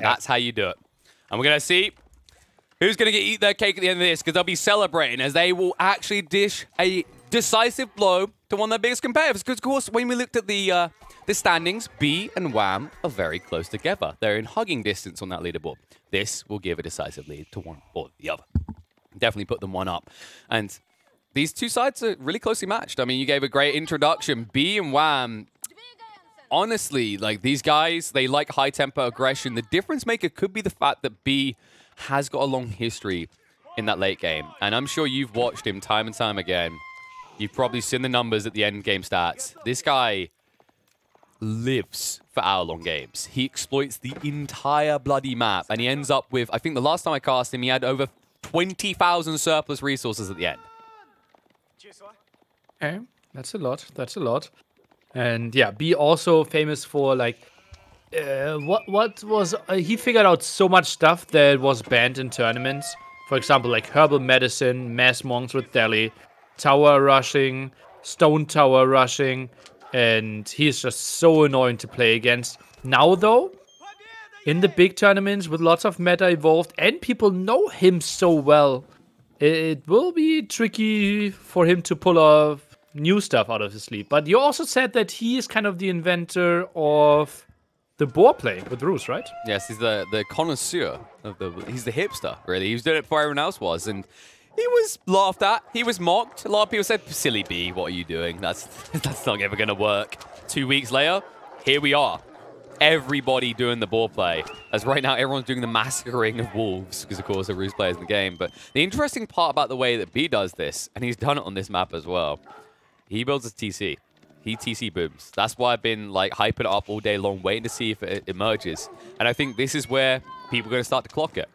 And that's how you do it. And we're going to see who's going to eat their cake at the end of this, because they'll be celebrating as they will actually dish a decisive blow to one of their biggest competitors. Because, of course, when we looked at the standings, B and Wham are very close together. They're in hugging distance on that leaderboard. This will give a decisive lead to one or the other. Definitely put them one up. And these two sides are really closely matched. I mean, you gave a great introduction. B and Wham, honestly, like these guys, they like high tempo aggression. The difference maker could be the fact that B has got a long history in that late game. And I'm sure you've watched him time and time again. You've probably seen the numbers at the end game stats. This guy lives for hour-long games. He exploits the entire bloody map, and he ends up with, I think the last time I cast him, he had over 20,000 surplus resources at the end. Okay, that's a lot. That's a lot. And yeah, B also famous for like, what was, he figured out so much stuff that was banned in tournaments. For example, like herbal medicine, mass monks with Delhi, tower rushing, stone tower rushing, and he's just so annoying to play against. Now though, in the big tournaments with lots of meta evolved and people know him so well, it will be tricky for him to pull off new stuff out of his sleeve. But you also said that he is kind of the inventor of the board play with Roos, right? Yes, he's the connoisseur of he's the hipster, really. He was doing it before everyone else was, and he was laughed at. He was mocked. A lot of people said, "Silly B, what are you doing? That's not ever going to work." 2 weeks later, here we are. Everybody doing the ball play. As right now, everyone's doing the massacring of wolves, because of course there are Roos players in the game. But the interesting part about the way that B does this, and he's done it on this map as well, he builds a TC. He TC booms. That's why I've been like hyping it up all day long, waiting to see if it emerges. And I think this is where people are going to start to clock it.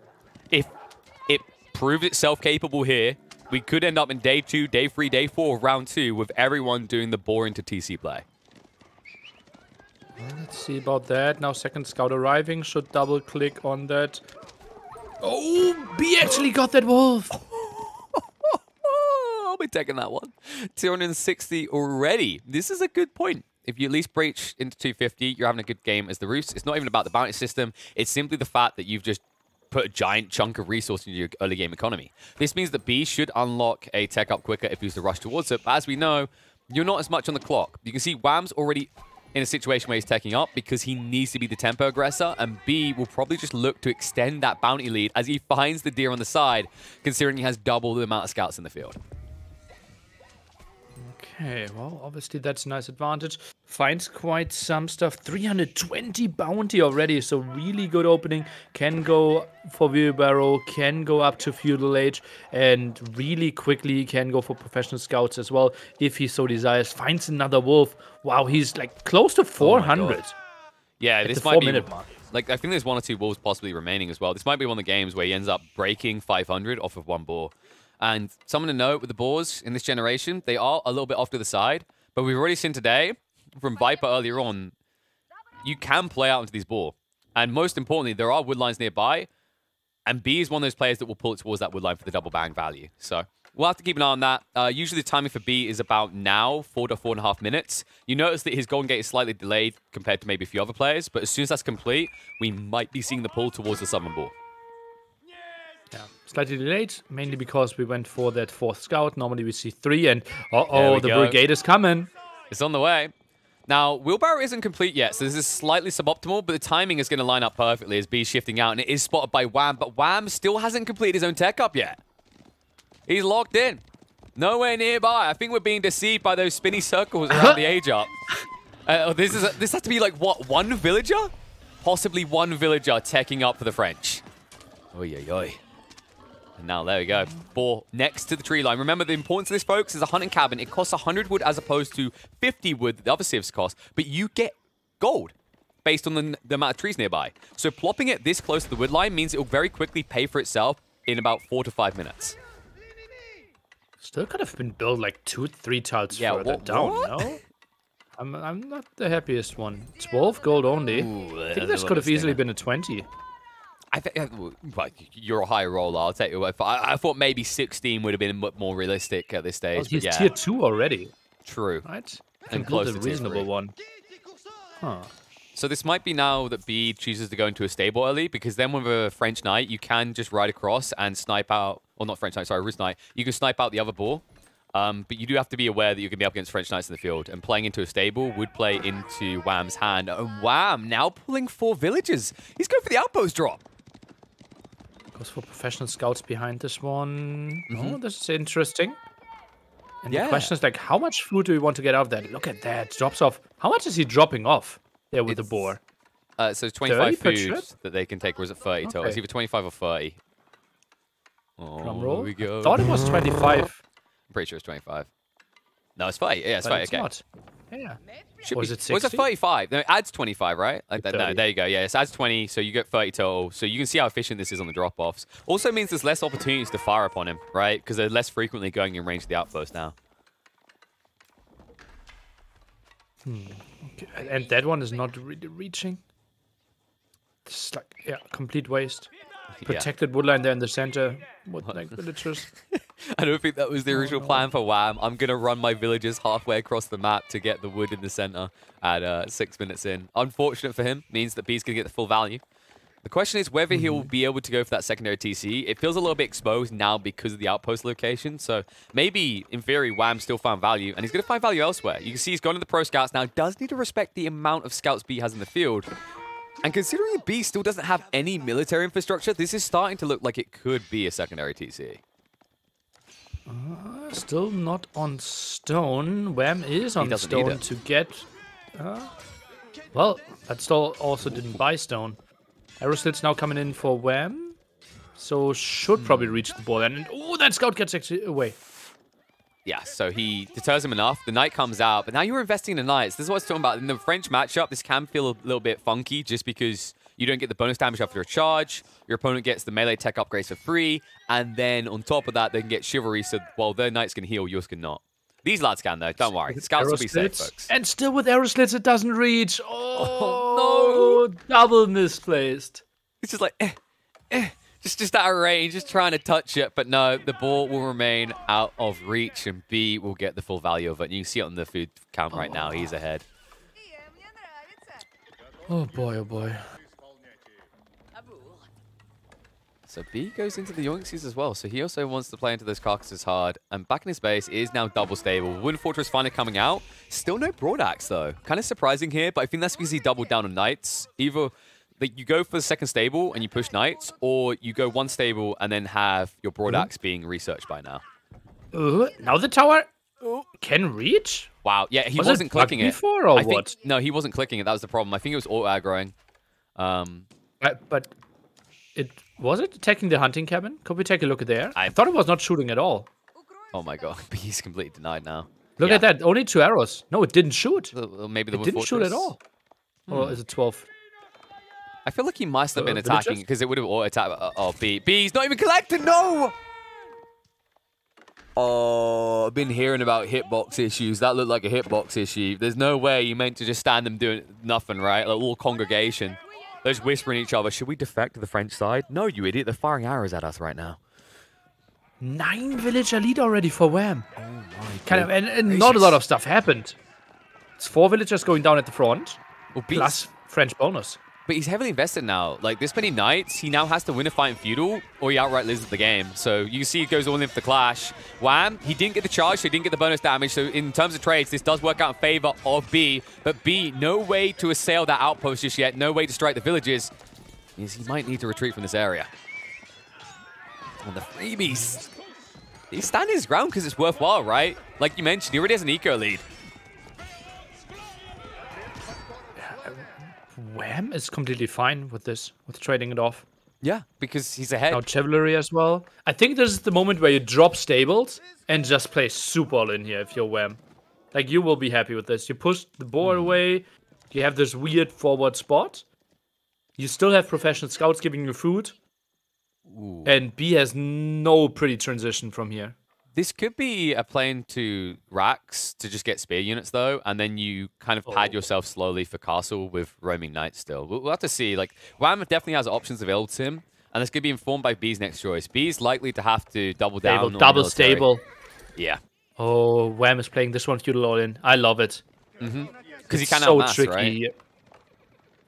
If it proves itself capable here, we could end up in day 2, day 3, day 4 of round 2 with everyone doing the boring to TC play. Well, let's see about that. Now second scout arriving. Should double click on that. Oh, B actually got that wolf. I'll be taking that one. 260 already. This is a good point. If you at least breach into 250, you're having a good game as the Roos. It's not even about the bounty system. It's simply the fact that you've just put a giant chunk of resource into your early game economy. This means that B should unlock a tech up quicker if he was to rush towards it. But as we know, you're not as much on the clock. You can see Wham's already in a situation where he's teching up because he needs to be the tempo aggressor, and B will probably just look to extend that bounty lead as he finds the deer on the side, considering he has double the amount of scouts in the field. Okay, well, obviously that's a nice advantage. Finds quite some stuff. 320 bounty already, so really good opening. Can go for wheelbarrow, can go up to feudal age, and really quickly can go for professional scouts as well, if he so desires. Finds another wolf. Wow, he's like close to 400. Yeah, this might be, like, I think there's 1 or 2 wolves possibly remaining as well. This might be one of the games where he ends up breaking 500 off of one boar. And something to note with the boars in this generation, they are a little bit off to the side. But we've already seen today, from Viper earlier on, you can play out into these boar. And most importantly, there are wood lines nearby. And B is one of those players that will pull it towards that wood line for the double bang value. So we'll have to keep an eye on that. Usually the timing for B is about now, 4 to 4.5 minutes. You notice that his golden gate is slightly delayed compared to maybe a few other players. But as soon as that's complete, we might be seeing the pull towards the southern boar. Yeah, slightly delayed, mainly because we went for that 4th scout. Normally we see 3, and uh-oh, the brigade is coming. It's on the way. Now, wheelbarrow isn't complete yet, so this is slightly suboptimal, but the timing is going to line up perfectly as B's shifting out, and it is spotted by Wham, but Wham still hasn't completed his own tech up yet. He's locked in. Nowhere nearby. I think we're being deceived by those spinny circles around the age up. This has to be like, what, 1 villager? Possibly 1 villager teching up for the French. Oy, oy, oy. And now, there we go. 4 next to the tree line. Remember, the importance of this, folks, is a hunting cabin. It costs 100 wood as opposed to 50 wood that the other civs cost. But you get gold based on the amount of trees nearby. So plopping it this close to the wood line means it will very quickly pay for itself in about 4 to 5 minutes. Still could have been built like 2-3 tiles further down, no? I'm not the happiest one. 12 gold only. Ooh, I think this could have easily been a 20. I think well, you're a high roller. I'll take you. I thought maybe 16 would have been more realistic at this stage. Well, he's yeah. tier 2 already. True. Right? And close close to to a reasonable tier 3. one. Huh. So this might be now that B chooses to go into a stable early, because then with a French Knight, you can just ride across and snipe out, or not French Knight, sorry, Rus Knight. You can snipe out the other boar, but you do have to be aware that you're going to be up against French Knights in the field, and playing into a stable would play into Wham's hand. And Wham now pulling 4 villagers. He's going for the outpost drop. Goes for professional scouts behind this one. Oh, this is interesting. And the question is, like, how much food do we want to get out of that? Look at that. Drops off. How much is he dropping off there with the boar? So 25 food that they can take, or is it 30 total? It's either 25 or 30. Oh, Drum roll. Here we go. I thought it was 25. I'm pretty sure it's 25. No, it's 30. Yeah, it's 30. It's Okay. not. Yeah. Should Or be. is it Was it 60? 35? No, it adds 25, right? Like that, no, 30. there you go. Yeah, it adds 20, so you get 30 total. So you can see how efficient this is on the drop-offs. Also means there's less opportunities to fire upon him, right? Because they're less frequently going in range of the outpost now. Okay. And that one is not really reaching. It's like, yeah, complete waste. Protected woodline there in the center. What, like, villagers? I don't think that was the original plan for Wham. I'm going to run my villagers halfway across the map to get the wood in the center at 6 minutes in. Unfortunate for him, means that B's going to get the full value. The question is whether he'll be able to go for that secondary TC. It feels a little bit exposed now because of the outpost location. So maybe, in theory, Wham still found value, and he's going to find value elsewhere. You can see he's gone to the pro scouts now. Does need to respect the amount of scouts B has in the field. And considering B still doesn't have any military infrastructure, this is starting to look like it could be a secondary TC. Still not on stone. Wham is on stone to get... well, that still also didn't buy stone. Aeroslit's now coming in for Wham. So should probably reach the ball. And oh, that scout gets actually away. Yeah, so he deters him enough. The knight comes out, but now you're investing in the knights. This is what I was talking about. In the French matchup, this can feel a little bit funky just because you don't get the bonus damage after a charge. Your opponent gets the melee tech upgrades for free. And then on top of that, they can get chivalry. So while their knights can heal, yours can not. These lads can, though. Don't worry. Scouts will be safe, folks. And still with Aeroslits, it doesn't reach. Oh, no. Double misplaced. It's just like, just out of range, just trying to touch it. But no, the ball will remain out of reach, and B will get the full value of it. And you can see it on the food count right now. He's ahead. Oh, boy, oh, boy. So B goes into the Yoinksies as well. So he also wants to play into those carcasses hard. And back in his base is now double stable. Wooden Fortress finally coming out. Still no Broad Axe, though. Kind of surprising here, but I think that's because he doubled down on Knights. Either you go for the second stable and you push Knights, or you go one stable and then have your Broad Axe being researched by now. Now the tower can reach? Wow. Yeah, he wasn't clicking it. Before, or what? No, he wasn't clicking it. That was the problem. I think it was auto-aggroing. But it was it attacking the hunting cabin? Could we take a look at there? I thought it was not shooting at all. Oh my god, he's completely denied now. Look at that, only 2 arrows. No, it didn't shoot. Maybe the it didn't shoot at all. Or is it 12? I feel like he must have been attacking because it would have auto-attacked. Oh, B. B's not even collected, no! Oh, I've been hearing about hitbox issues. That looked like a hitbox issue. There's no way you meant to just stand them doing nothing, right? Like a little congregation. They're just whispering each other. Should we defect to the French side? No, you idiot. They're firing arrows at us right now. 9 villager lead already for Wham. Oh my and not a lot of stuff happened. It's 4 villagers going down at the front. Well, plus French bonus. But he's heavily invested now. Like, this many knights, he now has to win a fight in feudal, or he outright loses the game. So you see he goes all in for the clash. Wham, he didn't get the charge, so he didn't get the bonus damage. So in terms of trades, this does work out in favor of B. But B, no way to assail that outpost just yet. No way to strike the villages. Means he might need to retreat from this area. On the freebies. He's standing his ground because it's worthwhile, right? Like you mentioned, he already has an eco lead. Wham is completely fine with this, with trading it off. Yeah, because he's ahead. Now chivalry as well. I think this is the moment where you drop stables and just play super all in here if you're Wham. Like, you will be happy with this. You push the board away. You have this weird forward spot. You still have professional scouts giving you food. Ooh. And B has no pretty transition from here. This could be a play into racks to just get spear units, though, and then you kind of pad yourself slowly for castle with roaming knights still. We'll have to see. Like, Wham definitely has options available to him, and this could be informed by B's next choice. B's likely to have to double down on double military. stable. Yeah. Oh, Wham is playing this one feudal all in. I love it. Because he can so outmass, tricky. right?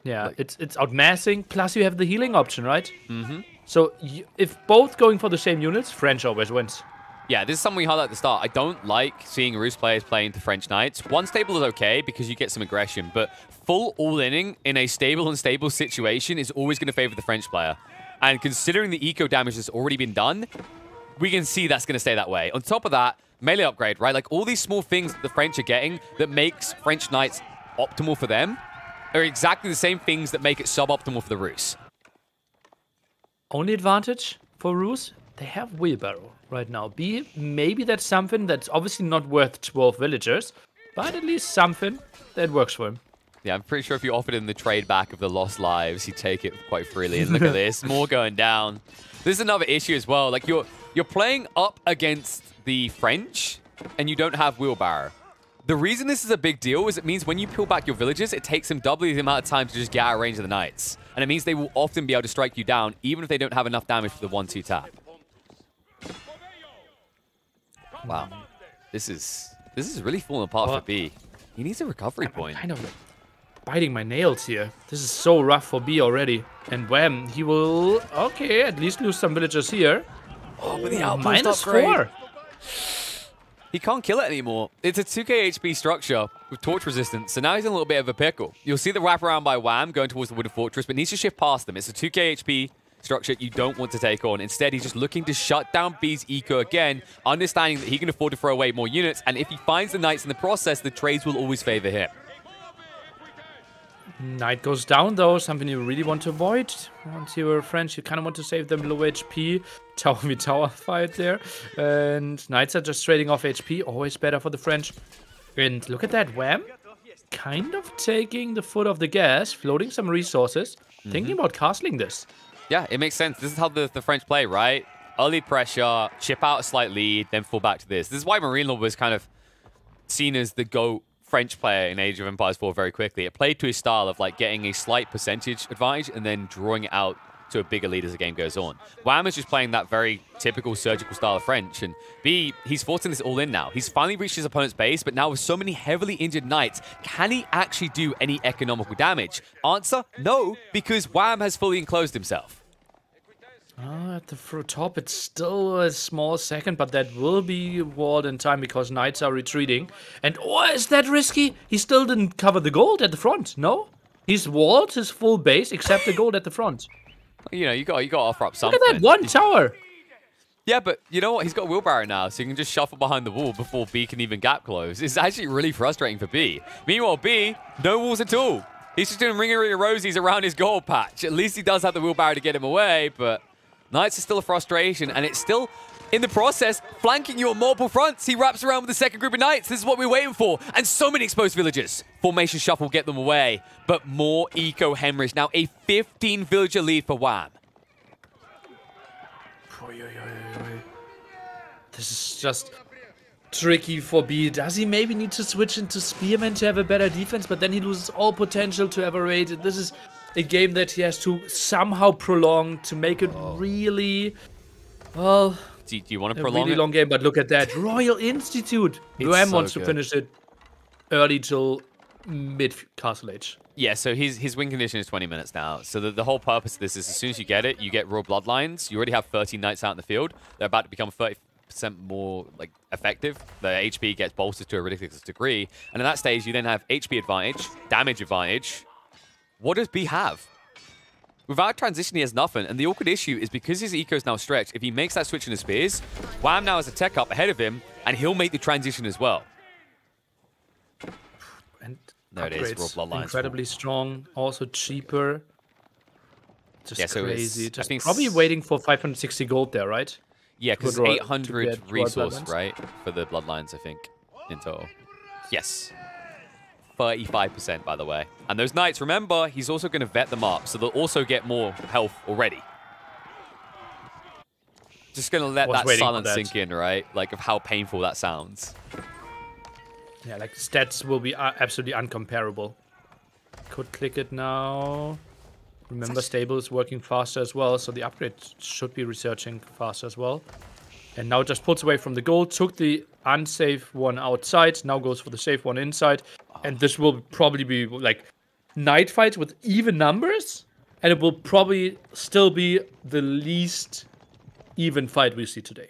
Yeah, it's outmassing. Plus, you have the healing option, right? Mm-hmm. So if both going for the same units, French always wins. Yeah, this is something we highlight at the start. I don't like seeing Roost players playing the French Knights. One stable is okay because you get some aggression, but full all-inning in a stable and stable situation is always going to favor the French player. And considering the eco damage that's already been done, we can see that's going to stay that way. On top of that, melee upgrade, right? Like all these small things that the French are getting that makes French Knights optimal for them are exactly the same things that make it suboptimal for the Rus. Only advantage for Rus, they have wheelbarrow right now. B, maybe that's something that's obviously not worth 12 villagers, but at least something that works for him. Yeah, I'm pretty sure if you offered him the trade back of the lost lives, he'd take it quite freely. And look at this, more going down. This is another issue as well. Like you're playing up against the French, and you don't have wheelbarrow. The reason this is a big deal is it means when you peel back your villages, it takes them doubly the amount of time to just get out of range of the Knights. And it means they will often be able to strike you down, even if they don't have enough damage for the 1-2 tap. Wow. This is really falling apart for B. He needs a recovery point. I'm kind of biting my nails here. This is so rough for B already. And wham, he will, okay, at least lose some villagers here. Oh, but the outpost -4. He can't kill it anymore. It's a 2k HP structure with torch resistance, so now he's in a little bit of a pickle. You'll see the wraparound by Wham going towards the Wooden Fortress, but needs to shift past them. It's a 2k HP structure you don't want to take on. Instead, he's just looking to shut down B's eco again, understanding that he can afford to throw away more units, and if he finds the Knights in the process, the trades will always favor him. Knight goes down, though, something you really want to avoid. Once you're French, you kind of want to save them low HP. Tower v tower fight there. And Knights are just trading off HP, always better for the French. And look at that, Wham! Kind of taking the foot off the gas, floating some resources, thinking about castling this. Yeah, it makes sense. This is how the French play, right? Early pressure, chip out a slight lead, then fall back to this. This is why Marine Law was kind of seen as the GOAT French player in Age of Empires 4 very quickly. It played to his style of like getting a slight percentage advantage and then drawing it out to a bigger lead as the game goes on. Wham is just playing that very typical surgical style of French, and B, he's forcing this all in now. He's finally reached his opponent's base, but now with so many heavily injured Knights, can he actually do any economical damage? Answer, no, because Wham has fully enclosed himself. At the top, it's still a small second, but that will be walled in time because Knights are retreating. And oh, is that risky? He still didn't cover the gold at the front, no? He's walled his full base except the gold at the front. You know, you got to offer up something. Look at that one tower. Yeah, but you know what? He's got wheelbarrow now, so you can just shuffle behind the wall before B can even gap close. It's actually really frustrating for B. Meanwhile, B, no walls at all. He's just doing ringy rosies around his gold patch. At least he does have the wheelbarrow to get him away, but Knights are still a frustration, and it's still, in the process, flanking you on multiple fronts. He wraps around with the second group of Knights. This is what we're waiting for. And so many exposed villagers. Formation shuffle get them away, but more eco hemorrhage. Now a 15-villager lead for Wham. This is just tricky for B. Does he maybe need to switch into Spearman to have a better defense, but then he loses all potential to ever rate it? This is a game that he has to somehow prolong to make it really, well, Do you want to prolong really it? long game, but look at that. Royal Institute. Wham wants to finish it early till mid-castle age. Yeah, so his win condition is 20 minutes now. So the whole purpose of this is as soon as you get it, you get Royal Bloodlines. You already have 13 Knights out in the field. They're about to become 30% more like effective. The HP gets bolstered to a ridiculous degree. And at that stage, you then have HP advantage, damage advantage. What does B have? Without transition, he has nothing. And the awkward issue is because his eco is now stretched, if he makes that switch into Spears, Wham now has a tech up ahead of him, and he'll make the transition as well. And there it is, Royal Bloodlines. Incredibly strong, also cheaper. Just so crazy. I think probably waiting for 560 gold there, right? Yeah, because Good 800 resource, Bloodlines. right? For the Bloodlines, I think, in total. Yes. 35%, by the way. And those Knights, remember, he's also going to vet them up, so they'll also get more health already. Just going to let that silence sink in, right? Like, of how painful that sounds. Yeah, like, stats will be absolutely uncomparable. Could click it now. Remember, stable is working faster as well, so the upgrade should be researching faster as well. And now just pulls away from the gold, took the unsafe one outside, now goes for the safe one inside. And this will probably be, like, Knight fights with even numbers, and it will probably still be the least even fight we see today.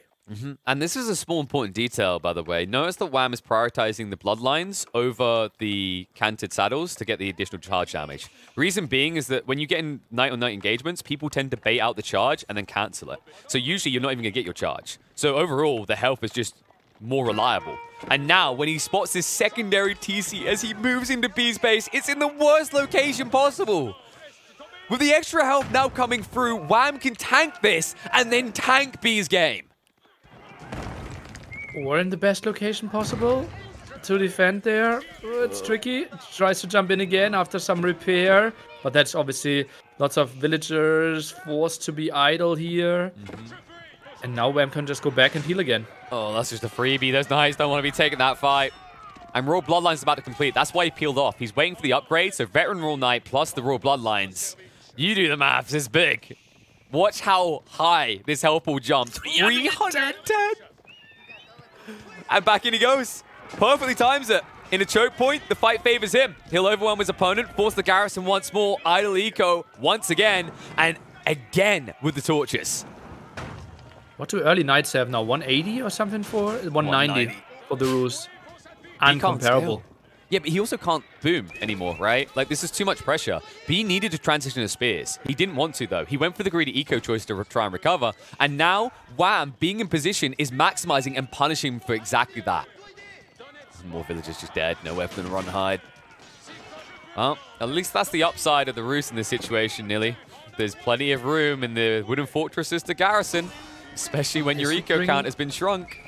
And this is a small important detail, by the way. Notice that Wham is prioritizing the bloodlines over the canted saddles to get the additional charge damage. Reason being is that when you get in knight-on-knight engagements, people tend to bait out the charge and then cancel it. So usually you're not even going to get your charge. So overall, the health is just more reliable. And now, when he spots his secondary TC as he moves into B's base, it's in the worst location possible. With the extra health now coming through, Wham can tank this and then tank B's game. Or in the best location possible to defend there. It's tricky. Tries to jump in again after some repair. But that's obviously lots of villagers forced to be idle here. And now Wham can just go back and heal again. Oh, that's just a freebie. Those Knights don't want to be taking that fight. And Royal Bloodlines is about to complete. That's why he peeled off. He's waiting for the upgrade. So Veteran Royal Knight plus the Royal Bloodlines. You do the maths. It's big. Watch how high this health pool jumps. 310. And back in he goes. Perfectly times it. In a choke point, the fight favors him. He'll overwhelm his opponent, force the garrison once more, idle eco once again, and again with the torches. What do early Knights have now? 180 or something for? 190 for the Roos. Uncomparable. Yeah, but he also can't boom anymore, right? Like, this is too much pressure. B needed to transition to spears. He didn't want to, though. He went for the greedy eco choice to try and recover. And now, Wham, being in position, is maximizing and punishing him for exactly that. More villagers just dead. No weapon to run and hide. Well, at least that's the upside of the Roos in this situation, Nili. There's plenty of room in the wooden fortresses to garrison, especially when your eco count has been shrunk.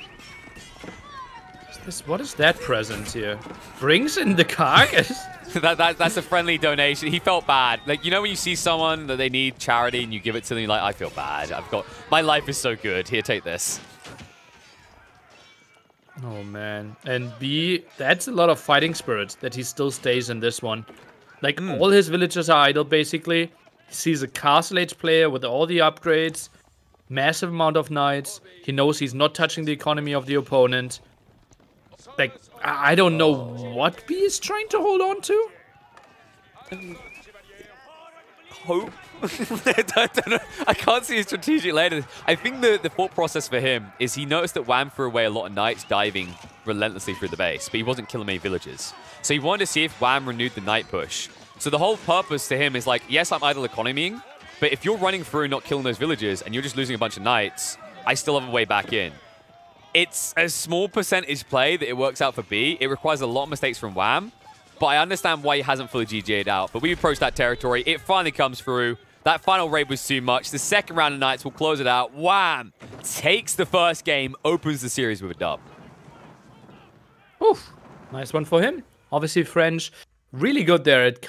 What is that present here? Brings in the carcass? That's a friendly donation. He felt bad. Like, you know when you see someone that they need charity and you give it to them, you're like, I feel bad. My life is so good. Here, take this. Oh, man. And B, that's a lot of fighting spirit that he still stays in this one. Like, all his villagers are idle, basically. He sees a Castle Age player with all the upgrades. Massive amount of knights. He knows he's not touching the economy of the opponent. Like, I don't know what B is trying to hold on to. Hope? I can't see his strategic later. I think the thought process for him is he noticed that Wham threw away a lot of knights diving relentlessly through the base, but he wasn't killing many villagers. So he wanted to see if Wham renewed the knight push. So the whole purpose to him is like, yes, I'm idle economying, but if you're running through not killing those villagers and you're just losing a bunch of knights, I still have a way back in. It's a small percentage play that it works out for B. It requires a lot of mistakes from Wham, but I understand why he hasn't fully GG'd out. But we approach that territory. It finally comes through. That final raid was too much. The second round of Knights will close it out. Wham! Takes the first game, opens the series with a dub. Oof. Nice one for him. Obviously, French really good there at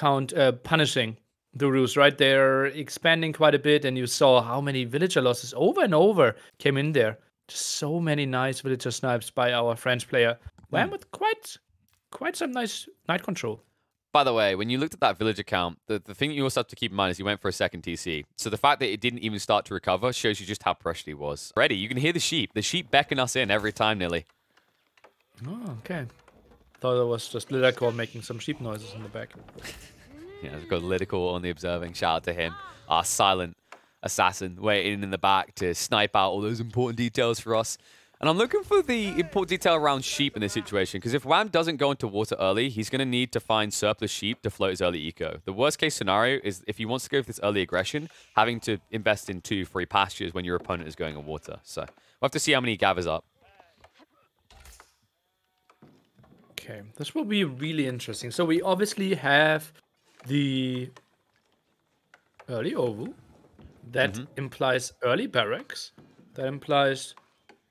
punishing the Roos, right? They're expanding quite a bit, and you saw how many villager losses over and over came in there. Just so many nice villager snipes by our French player. Wham with quite some nice knight control. By the way, when you looked at that villager count, the thing that you also have to keep in mind is he went for a second TC. So the fact that it didn't even start to recover shows you just how pressured he was. Ready, you can hear the sheep. The sheep beckon us in every time, Nili. Oh, okay. Thought it was just Lidacor making some sheep noises in the back. Yeah, we've got Lidacor on the observing. Shout out to him. Our silent assassin waiting in the back to snipe out all those important details for us. And I'm looking for the important detail around sheep in this situation, because if Wham doesn't go into water early, he's going to need to find surplus sheep to float his early eco. The worst case scenario is if he wants to go for this early aggression, having to invest in 2 free pastures when your opponent is going on water. So we'll have to see how many he gathers up. Okay, this will be really interesting. So we obviously have the early oval. That implies early barracks. That implies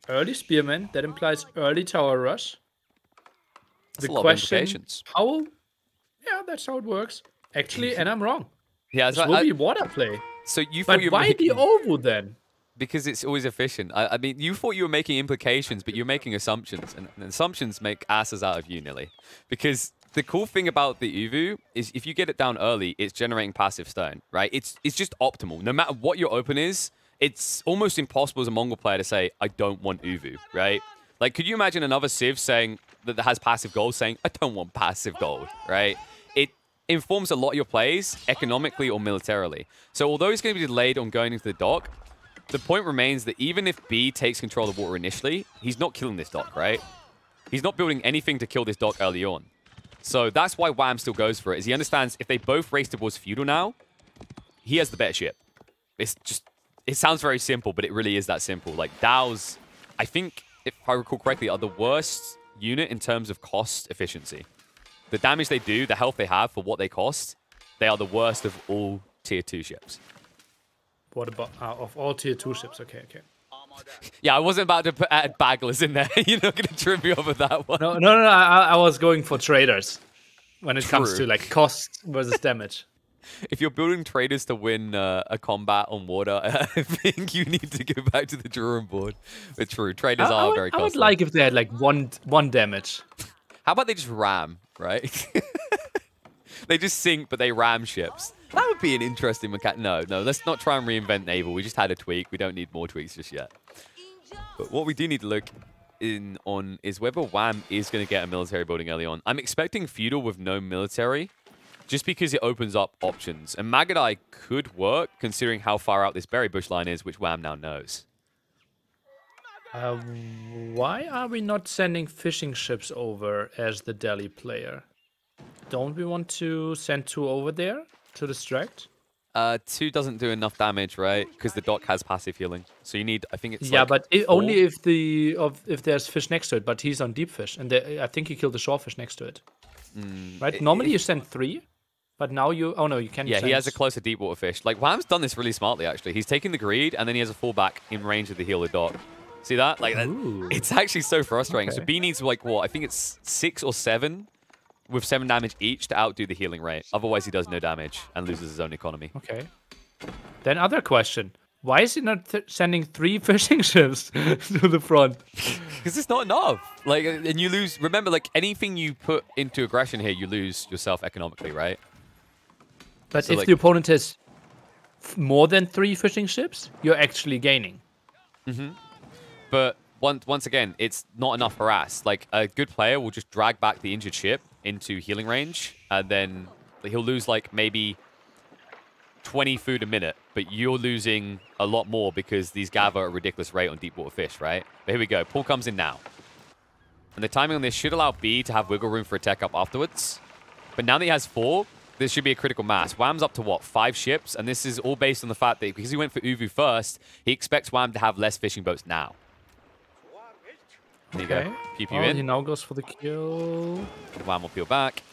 early spearmen. That implies early tower rush. That's a lot of implications. How? Yeah, that's how it works. Actually, and I'm wrong. Yeah, this will be water play. So you thought but why the oval then? Because it's always efficient. I mean, you thought you were making implications, but you're making assumptions, and assumptions make asses out of you, Nili. Because the cool thing about the Uvu is if you get it down early, it's generating passive stone, right? It's just optimal. No matter what your open is, it's almost impossible as a Mongol player to say, I don't want Uvu, right? Like, could you imagine another Civ saying that has passive gold saying, I don't want passive gold, right? informs a lot of your plays, economically or militarily. So although he's going to be delayed on going into the dock, the point remains that even if B takes control of the water initially, he's not killing this dock, right? He's not building anything to kill this dock early on. So that's why Wham still goes for it, is he understands if they both race towards feudal now, he has the better ship. It's just, it sounds very simple, but it really is that simple. Like, Dows, I think, if I recall correctly, are the worst unit in terms of cost efficiency. The damage they do, the health they have for what they cost, they are the worst of all tier 2 ships. What about of all tier 2 ships? Okay. Yeah, I wasn't about to add Baglers in there. You're not going to trip me up with that one. No. I was going for traders when it comes to like cost versus damage. If you're building traders to win a combat on water, I think you need to go back to the drawing board. But true, traders are very costly. I would like if they had like one damage. How about they just ram, right? They just sink, but they ram ships. That would be an interesting mechanic. No, let's not try and reinvent naval. We just had a tweak. We don't need more tweaks just yet. But what we do need to look in on is whether Wham is going to get a military building early on. I'm expecting feudal with no military, just because it opens up options. And Magadai could work, considering how far out this berry bush line is, which Wham now knows. Why are we not sending fishing ships over as the Delhi player? Don't we want to send 2 over there to distract? 2 doesn't do enough damage, right? Because the dock has passive healing. So you need, I think it's yeah, like but only if there's fish next to it. But he's on deep fish, and I think he killed the shorefish next to it. Right? Normally you send 3, but now you... Oh no, you can. Yeah, he has a closer deep water fish. Like Wham's done this really smartly, actually. He's taking the greed, and then he has a fallback in range of the heal the dock. See that? Like it's actually so frustrating. Okay. So B needs like what? I think it's 6 or 7. With 7 damage each to outdo the healing rate. Otherwise, he does no damage and loses his own economy. Okay. Then other question. Why is he not sending 3 fishing ships to the front? Because it's not enough. Like, and you lose... Remember, like, anything you put into aggression here, you lose yourself economically, right? But so, if the opponent has more than 3 fishing ships, you're actually gaining. But once again, it's not enough harass. Like, a good player will just drag back the injured ship into healing range, and then he'll lose like maybe 20 food a minute, but you're losing a lot more because these gather at a ridiculous rate on deep water fish, right? But here we go. Pull comes in now. And the timing on this should allow B to have wiggle room for a tech up afterwards. But now that he has 4, this should be a critical mass. Wham's up to what? 5 ships? And this is all based on the fact that because he went for Uvu first, he expects Wham to have less fishing boats now. There you go. Pew pew in. He now goes for the kill. Wham will peel back.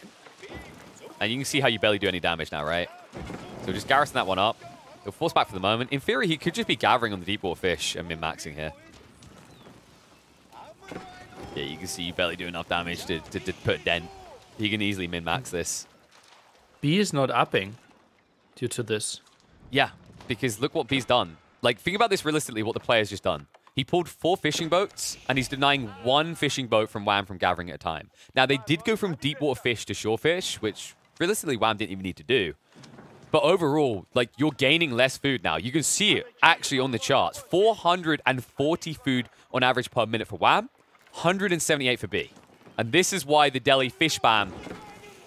And you can see how you barely do any damage now, right? So just garrison that one up. He'll force back for the moment. In theory, he could just be gathering on the deep water fish and min-maxing here. Yeah, you can see you barely do enough damage to put a dent. He can easily min-max this. B is not upping due to this. Yeah, because look what B's done. Like, think about this realistically, what the player's just done. He pulled 4 fishing boats, and he's denying 1 fishing boat from Wham from gathering at a time. Now, they did go from deep water fish to shore fish, which realistically Wham didn't even need to do. But overall, like, you're gaining less food now. You can see it actually on the charts. 440 food on average per minute for Wham, 178 for B. And this is why the Delhi fish ban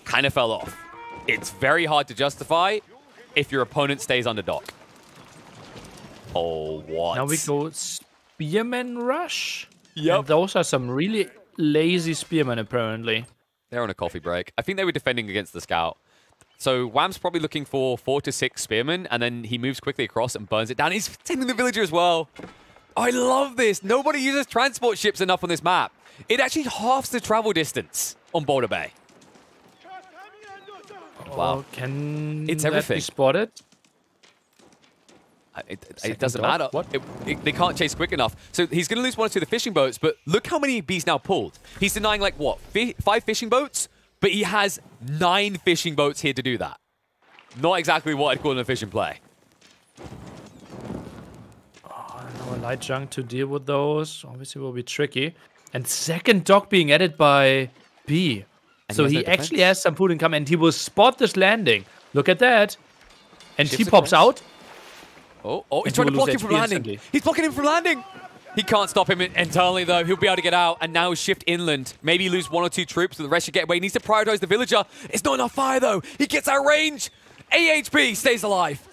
kind of fell off. It's very hard to justify if your opponent stays under dock. Oh, what? Now we go Spearman Rush. Yep. And those are some really lazy spearmen, apparently. They're on a coffee break. I think they were defending against the scout. So Wham's probably looking for 4 to 6 spearmen, and then he moves quickly across and burns it down. He's sending the villager as well. Oh, I love this. Nobody uses transport ships enough on this map. It actually halves the travel distance on Boulder Bay. Wow. Can it's everything. That be spotted? It doesn't matter. What? They can't chase quick enough. So he's going to lose 1 or 2 of the fishing boats, but look how many B's now pulled. He's denying, like, what, 5 fishing boats? But he has 9 fishing boats here to do that. Not exactly what I'd call an efficient play. Oh, no light junk to deal with those. Obviously will be tricky. And second dock being added by B. And so he actually has some food income, and he will spot this landing. Look at that. And he pops out. Oh, he's trying to block him from landing. He's blocking him from landing. He can't stop him internally, though. He'll be able to get out, and now shift inland. Maybe lose 1 or 2 troops, so the rest should get away. He needs to prioritize the villager. It's not enough fire, though. He gets out of range. AHP stays alive.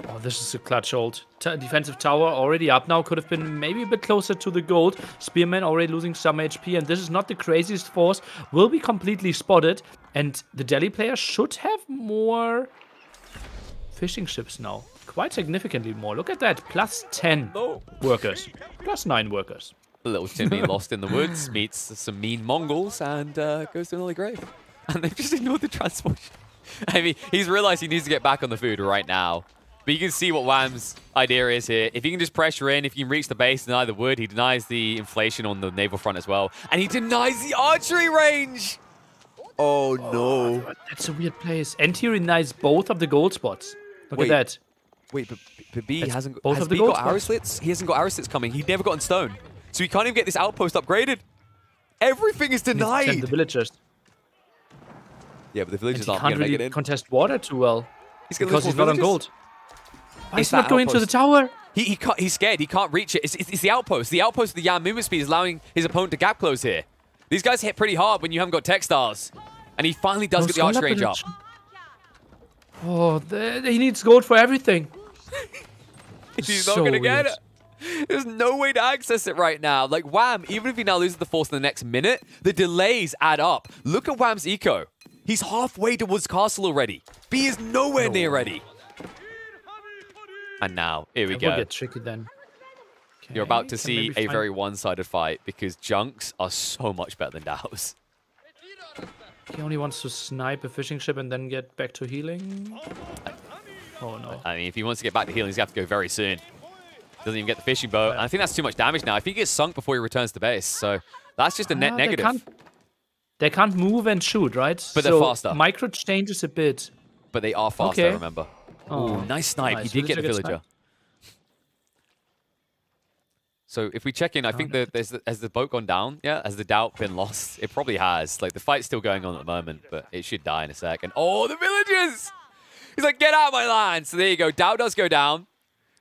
Oh, this is a clutch ult. Defensive tower already up now. Could have been maybe a bit closer to the gold. Spearman already losing some HP, and this is not the craziest force. Will be completely spotted, and the Delhi player should have more fishing ships now. Quite significantly more. Look at that. Plus 10 workers. Plus 9 workers. Little Timmy lost in the woods, meets some mean Mongols, and goes to an early grave. And they've just ignored the transport. I mean, he's realized he needs to get back on the food right now. But you can see what Wham's idea is here. If he can just pressure in, if you can reach the base, deny the wood, he denies the inflation on the naval front as well. And he denies the archery range! Oh, no. That's a weird place. And he denies both of the gold spots. Look at that. Wait, but B hasn't both has of the B gold got arrow spots? slits? He hasn't got arrow slits coming. He'd never gotten stone. So he can't even get this outpost upgraded. Everything is denied. Send the villagers. Yeah, but the villagers aren't Can't going to make really it in. contest water too well. Because he's not on gold. Why is It's he not that going into the outpost. tower? He's scared. He can't reach it. It's the outpost. The outpost of the Yam movement speed is allowing his opponent to gap close here. These guys hit pretty hard when you haven't got textiles. And he finally does get the archer range up. Oh, he needs gold for everything. He's not going to get it. There's no way to access it right now. Like, Wham, even if he now loses the force in the next minute, the delays add up. Look at Wham's eco. He's halfway towards castle already. B is nowhere near ready. And now, here we That go. will get tricky then. You're about to Okay, see maybe a find- very one-sided fight because junks are so much better than Dows. He only wants to snipe a fishing ship and then get back to healing. Oh no. I mean, if he wants to get back to healing, he's going to have to go very soon. Doesn't even get the fishing boat. And I think that's too much damage now. I think he gets sunk before he returns to base. So that's just a net negative. They can't move and shoot, right? But they're faster. Micro changes a bit. But they are faster, Okay. remember. Oh, Ooh, nice snipe. nice. He did get the Villager gets villager. So if we check in, I think that has the boat gone down? Yeah, has the doubt been lost? It probably has. Like, the fight's still going on at the moment, but it should die in a sec. And oh, the villagers! He's like, get out of my land! So there you go. Doubt does go down.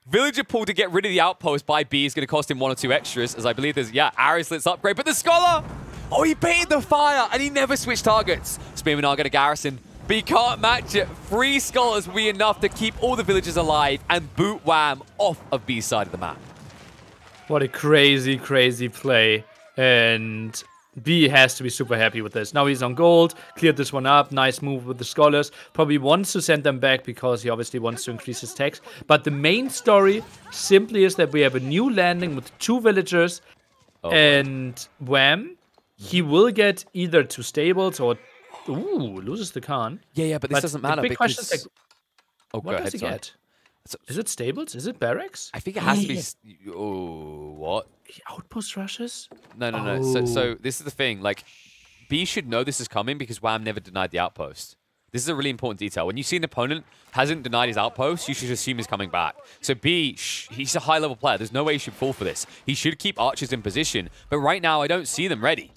Villager pull to get rid of the outpost by B is going to cost him 1 or 2 extras, as I believe there's, arrow slits upgrade. But the Scholar! Oh, he baited the fire, and he never switched targets. Spearmen are going to garrison, but he can't match it. 3 Scholars will be enough to keep all the villagers alive and boot Wham off of B's side of the map. What a crazy, crazy play. And B has to be super happy with this. Now he's on gold, cleared this one up, nice move with the Scholars. Probably wants to send them back because he obviously wants to increase his tax. But the main story simply is that we have a new landing with 2 villagers. And Wham, he will get either 2 stables or... Ooh, loses the Khan. Yeah, but this doesn't matter the big question because... is, like, oh, what does he get? Is it stables? Is it barracks? I think it has to be... Oh, what? Outpost rushes? No. So this is the thing. Like, B should know this is coming because Wham never denied the outpost. This is a really important detail. When you see an opponent hasn't denied his outpost, you should assume he's coming back. So B, he's a high-level player. There's no way he should fall for this. He should keep archers in position. But right now, I don't see them ready.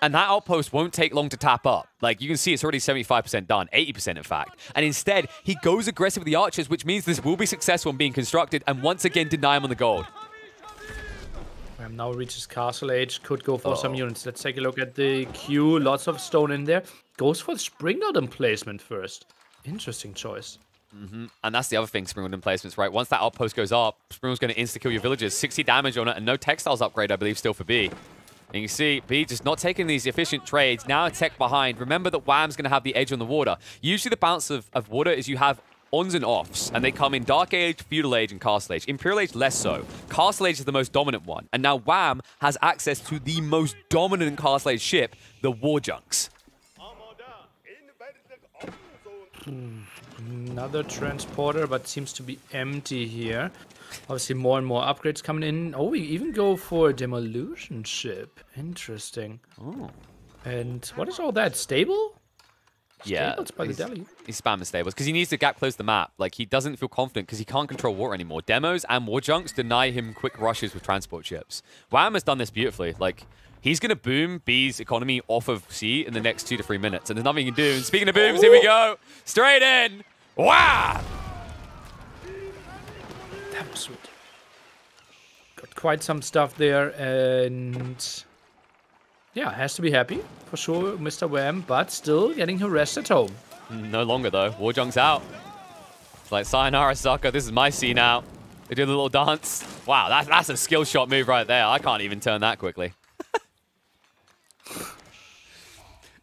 And that outpost won't take long to tap up. Like, you can see it's already 75% done, 80% in fact. And instead, he goes aggressive with the archers, which means this will be successful in being constructed, and once again, deny him on the gold. Ram now reaches Castle Age, could go for some units. Let's take a look at the queue. Lots of stone in there. Goes for the Springdale emplacement first. Interesting choice. And that's the other thing, Springwood emplacements, right? Once that outpost goes up, Springwood's going to insta-kill your villagers. 60 damage on it, and no textiles upgrade, I believe, still for B. And you can see B just not taking these efficient trades. Now a tech behind. Remember that Wham's going to have the edge on the water. Usually the balance of water is you have ons and offs, and they come in Dark Age, Feudal Age, and Castle Age. Imperial Age, less so. Castle Age is the most dominant one. And now Wham has access to the most dominant Castle Age ship, the War Junks. Another transporter, but seems to be empty here. Obviously, more and more upgrades coming in. Oh, we even go for a demolition ship. Interesting. Oh. And what is all that? Stable? Yeah. Stables by the Delhi. He's spamming stables because he needs to gap close the map. Like, he doesn't feel confident because he can't control water anymore. Demos and War Junks deny him quick rushes with transport ships. Wham has done this beautifully. Like, he's going to boom B's economy off of C in the next 2 to 3 minutes, and there's nothing you can do. And speaking of booms, here we go. Straight in. Wow! Sweet. Got quite some stuff there, and yeah, has to be happy for sure, Mr. Wham, but still getting harassed at home. No longer though. Warjunk's out. It's like, sayonara, sucker. This is my scene now. They do the little dance. Wow, that's a skill shot move right there. I can't even turn that quickly.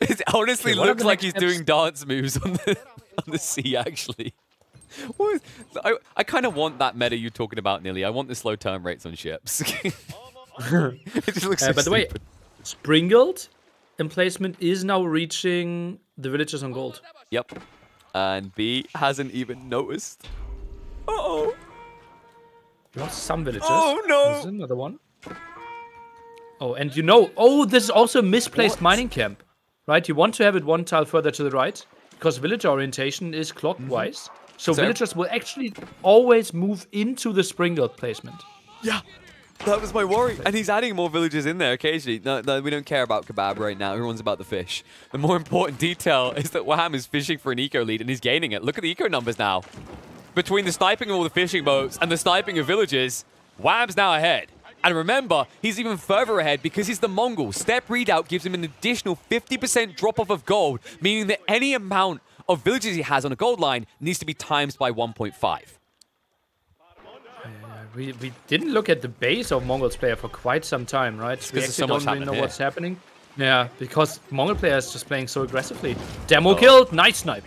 It honestly looks like he's doing dance moves on the sea, actually. I kind of want that meta you're talking about, Nili. I want the slow turn rates on ships. It just looks so by the way, Springled emplacement is now reaching the villagers on gold. Yep. And B hasn't even noticed. Uh-oh. Lost some villagers. Oh, no. There's another one. Oh, and you know, oh, this is also a misplaced mining camp. Right? You want to have it one tile further to the right, because villager orientation is clockwise. So villagers will actually always move into the Springled placement. Yeah. That was my worry. And he's adding more villages in there occasionally. No, we don't care about kebab right now. Everyone's about the fish. The more important detail is that Wham is fishing for an eco lead and he's gaining it. Look at the eco numbers now. Between the sniping of all the fishing boats and the sniping of villages, Wham's now ahead. And remember, he's even further ahead because he's the Mongol. Step readout gives him an additional 50% drop-off of gold, meaning that any amount of villages he has on a gold line needs to be times by 1.5. We didn't look at the base of Mongols player for quite some time, right? We actually don't really know what's happening. Yeah, because Mongol player is just playing so aggressively. Demo killed, nice snipe.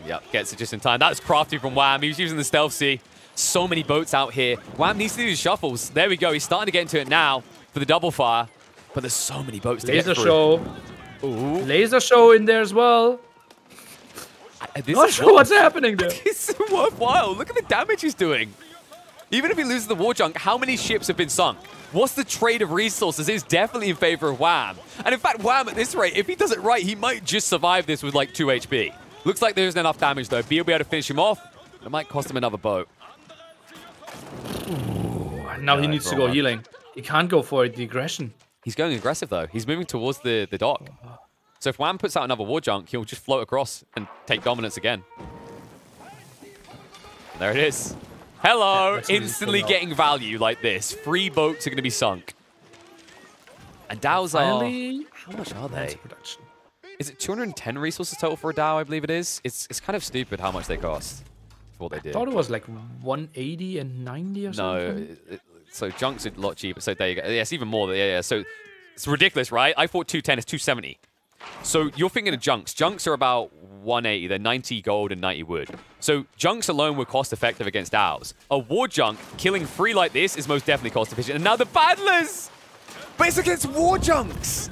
Yep, gets it just in time. That was crafty from Wham. He was using the stealth C. So many boats out here. Wham needs to do his shuffles. There we go. He's starting to get into it now for the double fire. But there's so many boats to get through. Laser show. Ooh. Laser show in there as well. Not sure what's happening there. It's worthwhile. Look at the damage he's doing. Even if he loses the Warjunk, how many ships have been sunk? What's the trade of resources? It's definitely in favor of Wham. And in fact, Wham at this rate, if he does it right, he might just survive this with like 2 HP. Looks like there isn't enough damage though. B will be able to finish him off. It might cost him another boat. Ooh, now he needs to go healing. He can't go for it, the aggression. He's going aggressive though. He's moving towards the dock. So if Wham puts out another Warjunk, he'll just float across and take dominance again. There it is. Hello, instantly getting value like this. 3 boats are going to be sunk. And DAOs are... How much are they? Is it 210 resources total for a DAO, I believe it is? It's kind of stupid how much they cost for what they did. I thought it was like 180 and 90 or something. No, so Junk's a lot cheaper. So there you go. Yes, even more. Yeah. So it's ridiculous, right? I thought 210 is 270. So you're thinking of Junks. Junks are about 180. They're 90 gold and 90 wood. So Junks alone were cost effective against DAOs. A War Junk killing 3 like this is most definitely cost efficient. And now the Battlers! But it's against War Junks!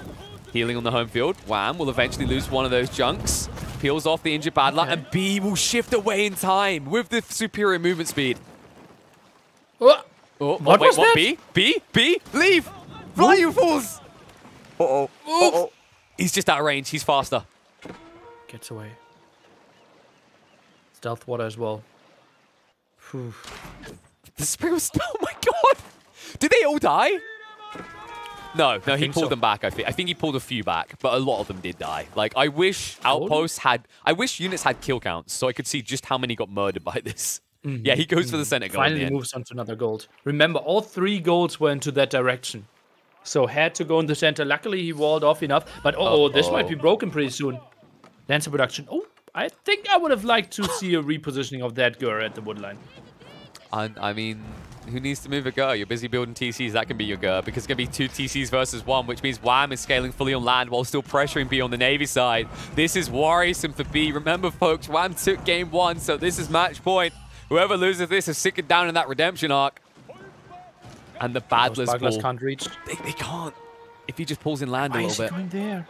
Healing on the home field. Wham will eventually lose one of those Junks. Peels off the injured Battler. Okay. And B will shift away in time with the superior movement speed. What wait, was that? B? Leave! Fly, you fools! Uh-oh. He's just out of range. He's faster. Gets away. Stealth water as well. Whew. The spring was... Oh my god! Did they all die? No, he pulled them back, I think. I think he pulled a few back, but a lot of them did die. Like, I wish outposts had... I wish units had kill counts so I could see just how many got murdered by this. Yeah, he goes for the center gold. Finally moves on to another gold. Remember, all 3 golds went into that direction. So had to go in the center. Luckily, he walled off enough. But this might be broken pretty soon. Lancer production. Oh, I think I would have liked to see a repositioning of that Gur at the woodline. I mean, who needs to move a Gur? You're busy building TCs. That can be your Gur because it's going to be 2 TCs versus 1, which means Wham is scaling fully on land while still pressuring B on the Navy side. This is worrisome for B. Remember, folks, Wham took game 1, so this is match point. Whoever loses this is sitting down in that redemption arc. And the Battlers can't reach. They can't. If he just pulls in land a little bit. Why is he going there?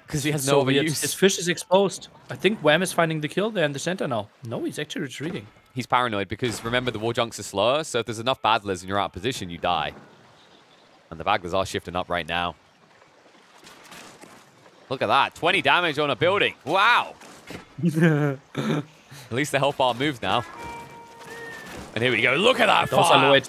Because he has no other use. His fish is exposed. I think Wham is finding the kill there in the center now. No, he's actually retreating. He's paranoid because, remember, the War Junks are slower, so if there's enough Battlers and you're out of position, you die. And the Battlers are shifting up right now. Look at that. 20 damage on a building. Wow. At least the health bar moves now. And here we go. Look at that fire.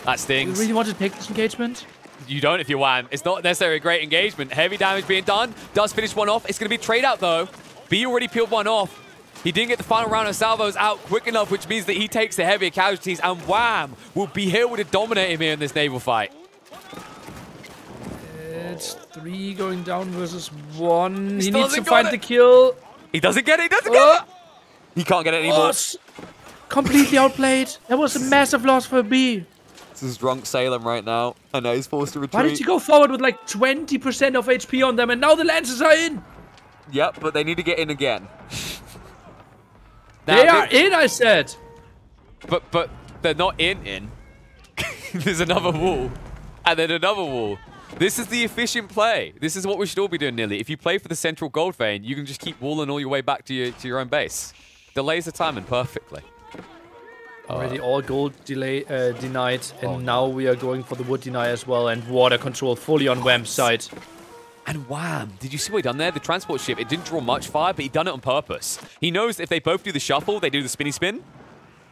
That stings. Do you really want to take this engagement? You don't if you're Wham. It's not necessarily a great engagement. Heavy damage being done. Does finish one off. It's going to be trade out, though. B already peeled one off. He didn't get the final round of salvos out quick enough, which means that he takes the heavier casualties, and Wham will be able to dominate him here in this naval fight. It's 3 going down versus 1. He still needs to hasn't got find it. the kill. He doesn't get it. He doesn't get it. He can't get it anymore. Completely outplayed. That was a massive loss for B. This is drunk Salem right now. I know he's forced to retreat. Why did he go forward with like 20% of HP on them, and now the Lancers are in? Yep, but they need to get in again. They are in, I said. But they're not in. There's another wall. And then another wall. This is the efficient play. This is what we should all be doing, Nili. If you play for the central gold vein, you can just keep walling all your way back to your own base. Delays the timing perfectly. Already all gold denied, and now we are going for the wood deny as well, and water control fully on Wham's side. And Wham! Did you see what he done there? The transport ship, it didn't draw much fire, but he done it on purpose. He knows if they both do the shuffle, they do the spinny spin,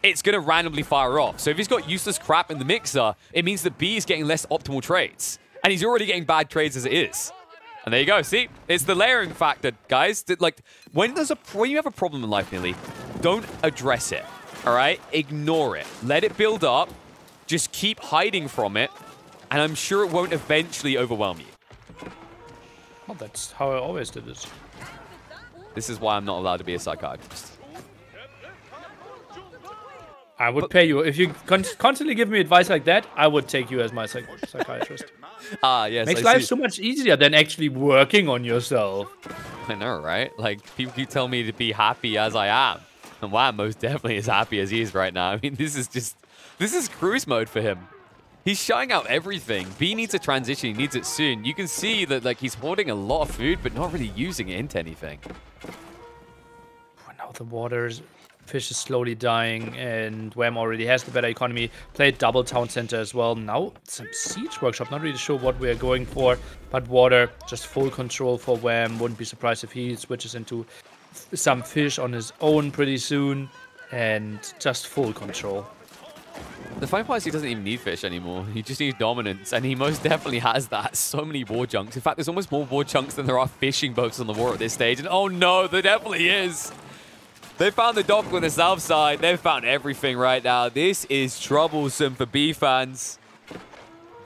it's going to randomly fire off. So if he's got useless crap in the mixer, it means that B is getting less optimal trades. And he's already getting bad trades as it is. And there you go. See? It's the layering factor, guys. Like, when you have a problem in life, Nili, don't address it. All right? Ignore it. Let it build up. Just keep hiding from it. And I'm sure it won't eventually overwhelm you. Well, that's how I always did it. This is why I'm not allowed to be a psychiatrist. I would pay you. If you constantly give me advice like that, I would take you as my psychiatrist. Yes. Makes life so much easier than actually working on yourself. I know, right? Like, people keep telling me to be happy as I am. And Wham most definitely is happy as he is right now. I mean, this is cruise mode for him. He's shutting out everything. B needs a transition. He needs it soon. You can see that, like, he's hoarding a lot of food, but not really using it into anything. Now the fish is slowly dying, and Wham already has the better economy. Played double town center as well. Now some siege workshop. Not really sure what we're going for, but water, just full control for Wham. Wouldn't be surprised if he switches into some fish on his own pretty soon, and just full control. The funny part is he doesn't even need fish anymore. He just needs dominance, and he most definitely has that. So many war junks. In fact, there's almost more war junks than there are fishing boats on the water at this stage. And oh no, there definitely is. They found the dock on the south side. They've found everything right now. This is troublesome for B fans.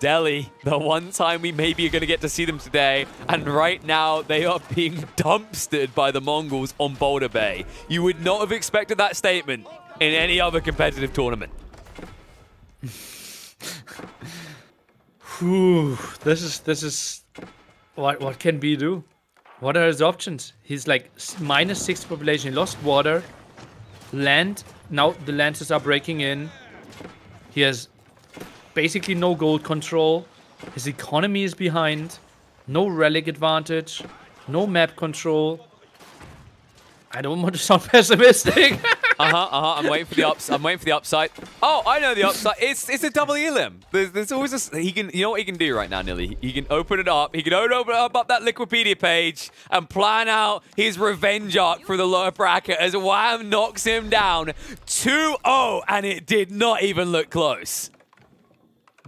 Delhi, the one time we maybe are going to get to see them today. And right now, they are being dumpstered by the Mongols on Boulder Bay. You would not have expected that statement in any other competitive tournament. Whew, this is what can B do? What are his options? He's like -6 population. He lost water, land. Now the Lancers are breaking in. He has basically no gold control. His economy is behind. No relic advantage. No map control. I don't want to sound pessimistic. I'm waiting for the upside. Oh, I know the upside. It's a double elim. There's always a, you know what he can do right now, Nili? He can open it up. He can open up that Wikipedia page and plan out his revenge arc for the lower bracket as Wham knocks him down 2-0, and it did not even look close.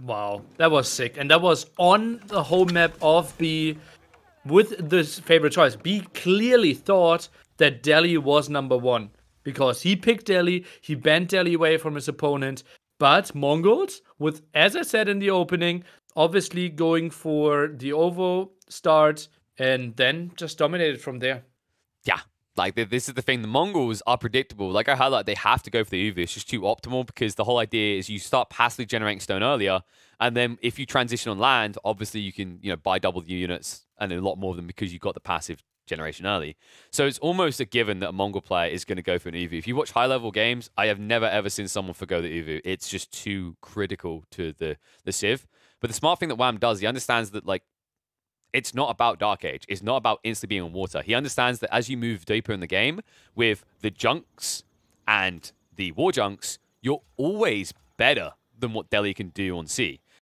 Wow, that was sick. And that was on the home map of B with this favorite choice. B clearly thought that Delhi was #1 because he picked Delhi, he banned Delhi away from his opponent. But Mongols, with, as I said in the opening, obviously going for the OVO start and then just dominated from there. Yeah. Like, this is the thing. The Mongols are predictable. Like I highlighted, they have to go for the UV. It's just too optimal because the whole idea is you start passively generating stone earlier. And then if you transition on land, obviously you can, buy double the units and a lot more of them because you've got the passive generation early. So it's almost a given that a Mongol player is going to go for an UV. If you watch high-level games, I have never, ever seen someone forgo the UV. It's just too critical to the Civ. But the smart thing that Wham does, he understands that, like, it's not about Dark Age. It's not about instantly being on water. He understands that as you move deeper in the game with the junks and the war junks, you're always better than what Delhi can do on sea.